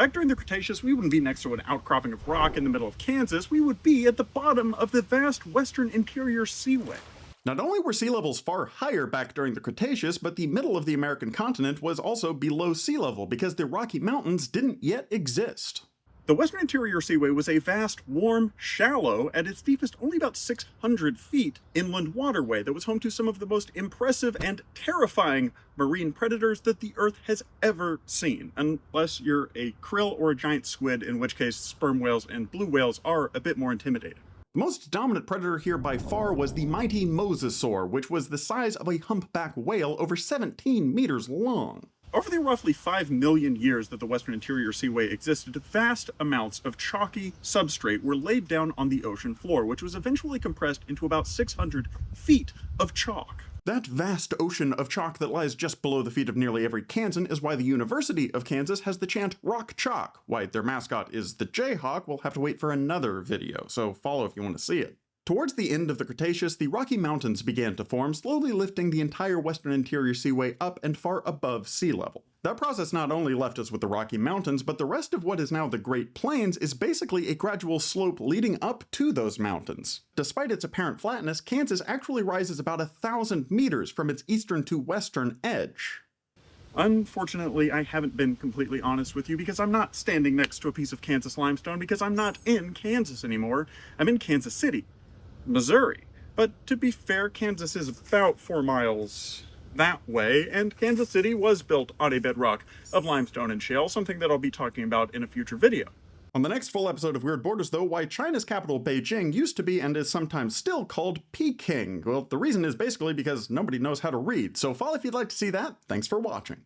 Back during the Cretaceous, we wouldn't be next to an outcropping of rock in the middle of Kansas, we would be at the bottom of the vast Western Interior Seaway. Not only were sea levels far higher back during the Cretaceous, but the middle of the American continent was also below sea level because the Rocky Mountains didn't yet exist. The Western Interior Seaway was a vast, warm, shallow, at its deepest only about 600 feet, inland waterway that was home to some of the most impressive and terrifying marine predators that the Earth has ever seen, unless you're a krill or a giant squid, in which case sperm whales and blue whales are a bit more intimidating. The most dominant predator here by far was the mighty mosasaur, which was the size of a humpback whale over 17 meters long. Over the roughly 5 million years that the Western Interior Seaway existed, vast amounts of chalky substrate were laid down on the ocean floor, which was eventually compressed into about 600 feet of chalk. That vast ocean of chalk that lies just below the feet of nearly every Kansan is why the University of Kansas has the chant Rock Chalk. Why their mascot is the Jayhawk, we'll have to wait for another video, so follow if you want to see it. Towards the end of the Cretaceous, the Rocky Mountains began to form, slowly lifting the entire Western Interior Seaway up and far above sea level. That process not only left us with the Rocky Mountains, but the rest of what is now the Great Plains is basically a gradual slope leading up to those mountains. Despite its apparent flatness, Kansas actually rises about 1,000 meters from its eastern to western edge. Unfortunately, I haven't been completely honest with you because I'm not standing next to a piece of Kansas limestone because I'm not in Kansas anymore. I'm in Kansas City, Missouri. But to be fair, Kansas is about 4 miles that way, and Kansas City was built on a bedrock of limestone and shale, something that I'll be talking about in a future video. On the next full episode of Weird Borders, though, why China's capital Beijing used to be and is sometimes still called Peking. Well, the reason is basically because nobody knows how to read, so follow if you'd like to see that. Thanks for watching.